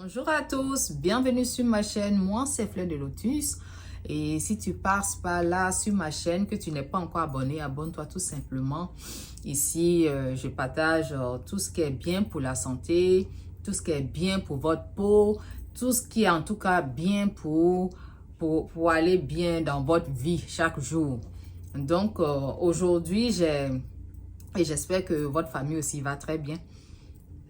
Bonjour à tous, bienvenue sur ma chaîne. Moi c'est Fleur de Lotus et si tu passes par là sur ma chaîne que tu n'es pas encore abonné, abonne-toi tout simplement. Ici je partage tout ce qui est bien pour la santé, tout ce qui est bien pour votre peau, tout ce qui est en tout cas bien pour aller bien dans votre vie chaque jour. Donc aujourd'hui j'espère que votre famille aussi va très bien.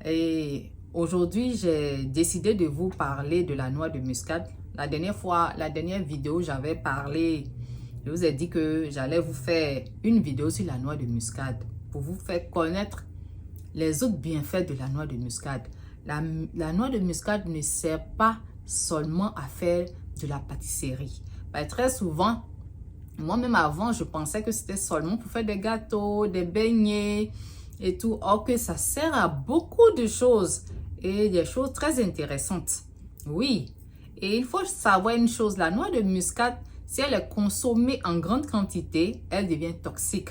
Et aujourd'hui, j'ai décidé de vous parler de la noix de muscade. La dernière vidéo, je vous ai dit que j'allais vous faire une vidéo sur la noix de muscade pour vous faire connaître les autres bienfaits de la noix de muscade. La noix de muscade ne sert pas seulement à faire de la pâtisserie. Très souvent, moi-même avant, je pensais que c'était seulement pour faire des gâteaux, des beignets et tout. Or que ça sert à beaucoup de choses et des choses très intéressantes. Oui, et il faut savoir une chose, la noix de muscade, si elle est consommée en grande quantité, elle devient toxique.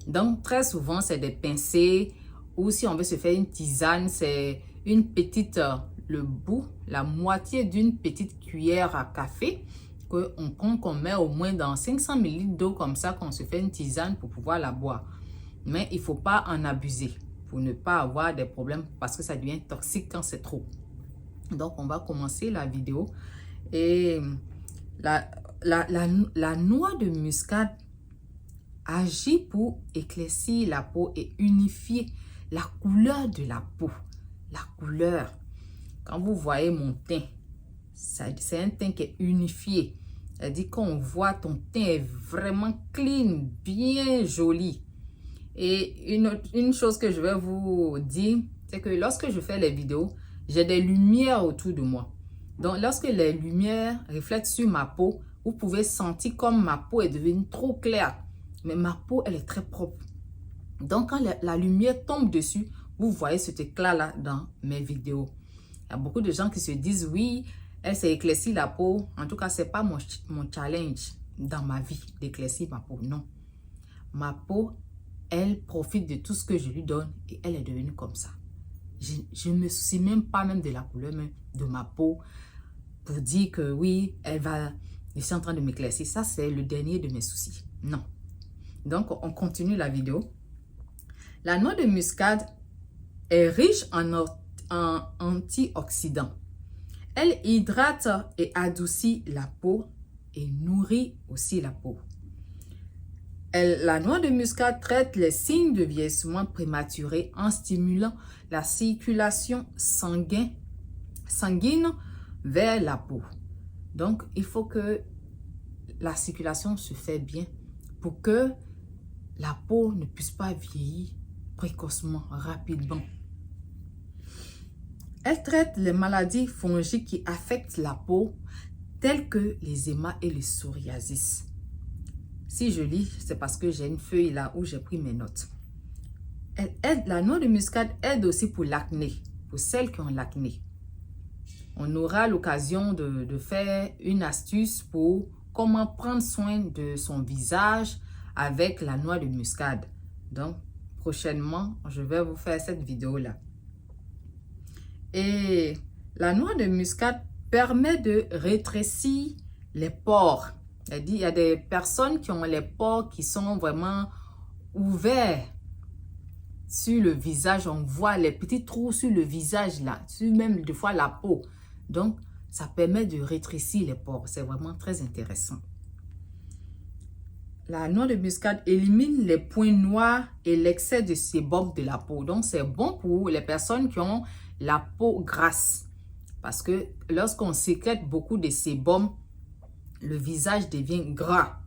Donc très souvent, c'est des pincées ou si on veut se faire une tisane, c'est une petite, le bout, la moitié d'une petite cuillère à café qu'on met au moins dans 500 ml d'eau comme ça, qu'on se fait une tisane pour pouvoir la boire. Mais il ne faut pas en abuser pour ne pas avoir des problèmes parce que ça devient toxique quand c'est trop. Donc, on va commencer la vidéo. Et la noix de muscade agit pour éclaircir la peau et unifier la couleur de la peau. La couleur. Quand vous voyez mon teint, c'est un teint qui est unifié. C'est-à-dire qu'on voit ton teint est vraiment clean, bien joli. Et une chose que je vais vous dire, c'est que lorsque je fais les vidéos, j'ai des lumières autour de moi. Donc, lorsque les lumières reflètent sur ma peau, vous pouvez sentir comme ma peau est devenue trop claire. Mais ma peau, elle est très propre. Donc, quand la lumière tombe dessus, vous voyez cet éclat-là dans mes vidéos. Il y a beaucoup de gens qui se disent, oui, elle s'est éclaircie la peau. En tout cas, ce n'est pas mon challenge dans ma vie d'éclaircir ma peau. Non. Ma peau, elle profite de tout ce que je lui donne et elle est devenue comme ça. Je ne me soucie même pas de la couleur même de ma peau pour dire que oui, je suis en train de m'éclaircir. Ça, c'est le dernier de mes soucis. Non. Donc, on continue la vidéo. La noix de muscade est riche en antioxydants. Elle hydrate et adoucit la peau et nourrit aussi la peau. La noix de muscade traite les signes de vieillissement prématuré en stimulant la circulation sanguine vers la peau. Donc, il faut que la circulation se fait bien pour que la peau ne puisse pas vieillir précocement, rapidement. Elle traite les maladies fongiques qui affectent la peau, telles que l'eczéma et le psoriasis. Si je lis, c'est parce que j'ai une feuille là où j'ai pris mes notes. La noix de muscade aide aussi pour l'acné, pour celles qui ont l'acné. On aura l'occasion de faire une astuce pour comment prendre soin de son visage avec la noix de muscade. Donc, prochainement, je vais vous faire cette vidéo-là. Et la noix de muscade permet de rétrécir les pores. Il y a des personnes qui ont les pores qui sont vraiment ouverts sur le visage. On voit les petits trous sur le visage là, sur même des fois la peau. Donc, ça permet de rétrécir les pores. C'est vraiment très intéressant. La noix de muscade élimine les points noirs et l'excès de sébum de la peau. Donc, c'est bon pour les personnes qui ont la peau grasse. Parce que lorsqu'on sécrète beaucoup de sébum, le visage devient gras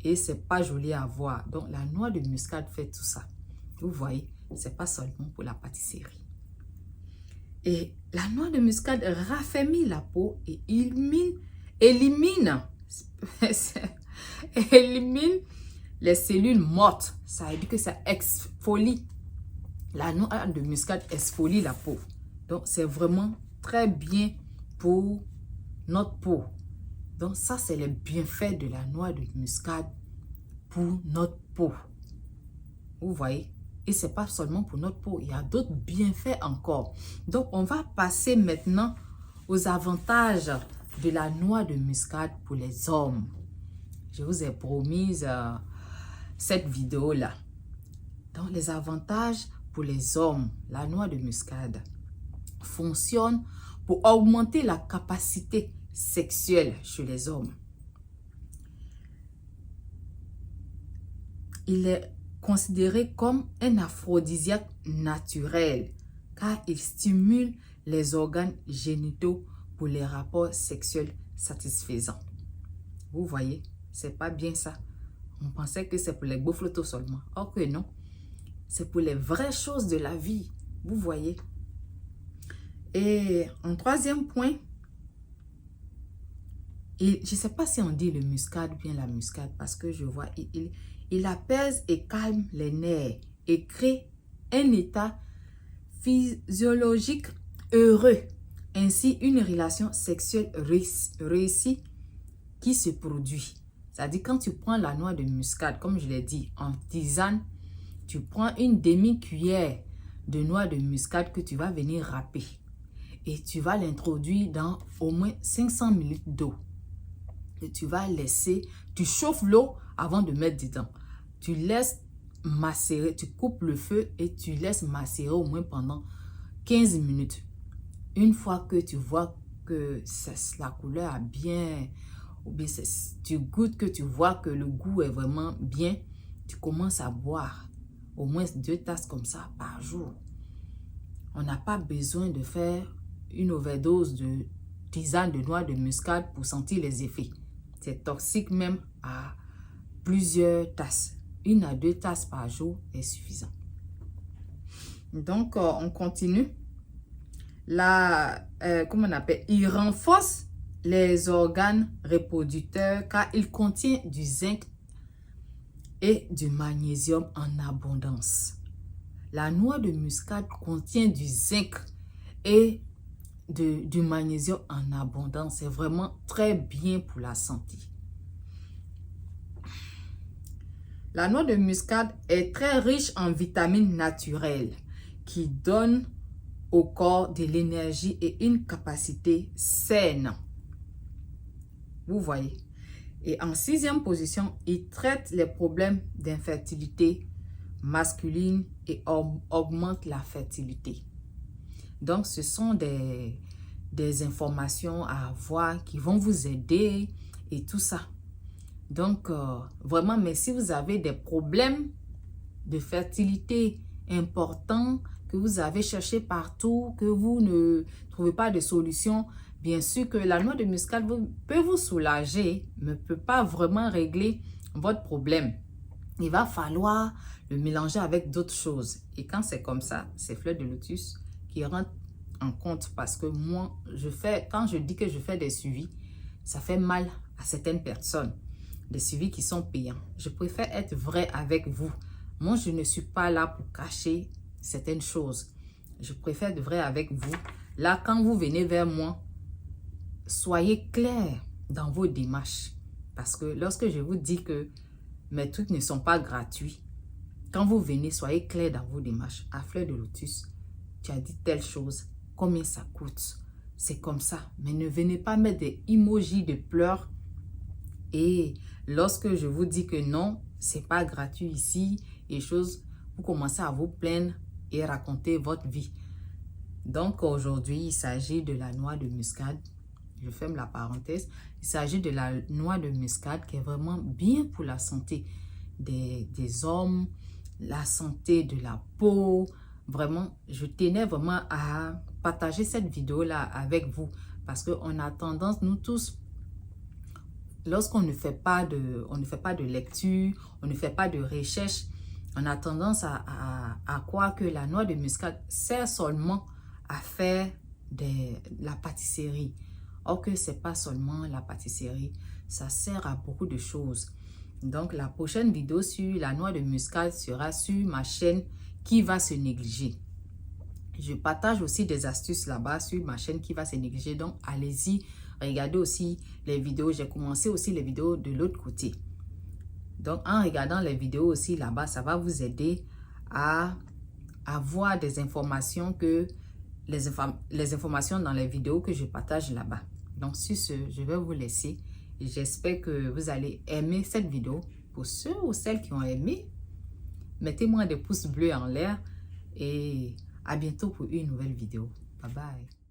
et c'est pas joli à voir. Donc, la noix de muscade fait tout ça. Vous voyez, c'est pas seulement pour la pâtisserie. Et la noix de muscade raffermit la peau et élimine les cellules mortes. Ça veut dire que ça exfolie. La noix de muscade exfolie la peau. Donc, c'est vraiment très bien pour notre peau. Donc, ça, c'est le bienfait de la noix de muscade pour notre peau. Vous voyez? Et ce n'est pas seulement pour notre peau. Il y a d'autres bienfaits encore. Donc, on va passer maintenant aux avantages de la noix de muscade pour les hommes. Je vous ai promis cette vidéo-là. Donc, les avantages pour les hommes, la noix de muscade fonctionne pour augmenter la capacité sexuelle chez les hommes. Il est considéré comme un aphrodisiaque naturel car il stimule les organes génitaux pour les rapports sexuels satisfaisants. Vous voyez, c'est pas bien ça. On pensait que c'est pour les beaux flottos seulement. Or que non, c'est pour les vraies choses de la vie. Vous voyez. Et en troisième point, je ne sais pas si on dit le muscade ou bien la muscade parce que je vois, il apaise et calme les nerfs et crée un état physiologique heureux. Ainsi, une relation sexuelle réussie qui se produit. C'est-à-dire quand tu prends la noix de muscade, comme je l'ai dit, en tisane, tu prends une demi-cuillère de noix de muscade que tu vas venir râper. Et tu vas l'introduire dans au moins 500 ml d'eau. Et tu vas laisser, tu chauffes l'eau avant de mettre dedans. Tu laisses macérer, tu coupes le feu et tu laisses macérer au moins pendant 15 minutes. Une fois que tu vois que la couleur a bien, ou bien tu goûtes, que tu vois que le goût est vraiment bien, tu commences à boire au moins 2 tasses comme ça par jour. On n'a pas besoin de faire une overdose de tisane de noix de muscade pour sentir les effets. C'est toxique même à plusieurs tasses. 1 à 2 tasses par jour est suffisant. Donc, on continue. Comment on appelle? Il renforce les organes reproducteurs car il contient du zinc et du magnésium en abondance. La noix de muscade contient du zinc et du magnésium en abondance. C'est vraiment très bien pour la santé. La noix de muscade est très riche en vitamines naturelles qui donnent au corps de l'énergie et une capacité saine. Vous voyez. Et en 6e position, il traite les problèmes d'infertilité masculine et augmente la fertilité. Donc, ce sont des informations à avoir qui vont vous aider et tout ça. Donc, vraiment, mais si vous avez des problèmes de fertilité importants, que vous avez cherché partout, que vous ne trouvez pas de solution, bien sûr que la noix de muscade peut vous soulager, mais ne peut pas vraiment régler votre problème. Il va falloir le mélanger avec d'autres choses. Et quand c'est comme ça, c'est fleurs de lotus qui rentrent en compte parce que moi, quand je dis que je fais des suivis, ça fait mal à certaines personnes. Des suivis qui sont payants. Je préfère être vrai avec vous. Moi, je ne suis pas là pour cacher certaines choses. Je préfère être vrai avec vous. Là, quand vous venez vers moi, soyez clair dans vos démarches. Parce que lorsque je vous dis que mes trucs ne sont pas gratuits, quand vous venez, soyez clair dans vos démarches. À Fleur de Lotus, tu as dit telle chose, combien ça coûte? C'est comme ça. Mais ne venez pas mettre des emojis de pleurs. Et lorsque je vous dis que non, c'est pas gratuit ici, et choses, vous commencez à vous plaindre et raconter votre vie. Donc aujourd'hui, il s'agit de la noix de muscade. Je ferme la parenthèse. Il s'agit de la noix de muscade qui est vraiment bien pour la santé des hommes, la santé de la peau. Vraiment, je tenais vraiment à partager cette vidéo-là avec vous parce qu'on a tendance, nous tous, lorsqu'on ne fait pas de lecture, on ne fait pas de recherche, on a tendance à croire que la noix de muscade sert seulement à faire la pâtisserie. Or que ce n'est pas seulement la pâtisserie, ça sert à beaucoup de choses. Donc la prochaine vidéo sur la noix de muscade sera sur ma chaîne Qui va se négliger. Je partage aussi des astuces là-bas sur ma chaîne Qui va se négliger. Donc allez-y, regardez aussi les vidéos. J'ai commencé aussi les vidéos de l'autre côté. Donc en regardant les vidéos aussi là-bas, ça va vous aider à avoir des informations que les informations dans les vidéos que je partage là-bas. Donc, sur ce, je vais vous laisser. J'espère que vous allez aimer cette vidéo. Pour ceux ou celles qui ont aimé, mettez-moi des pouces bleus en l'air et à bientôt pour une nouvelle vidéo. Bye bye.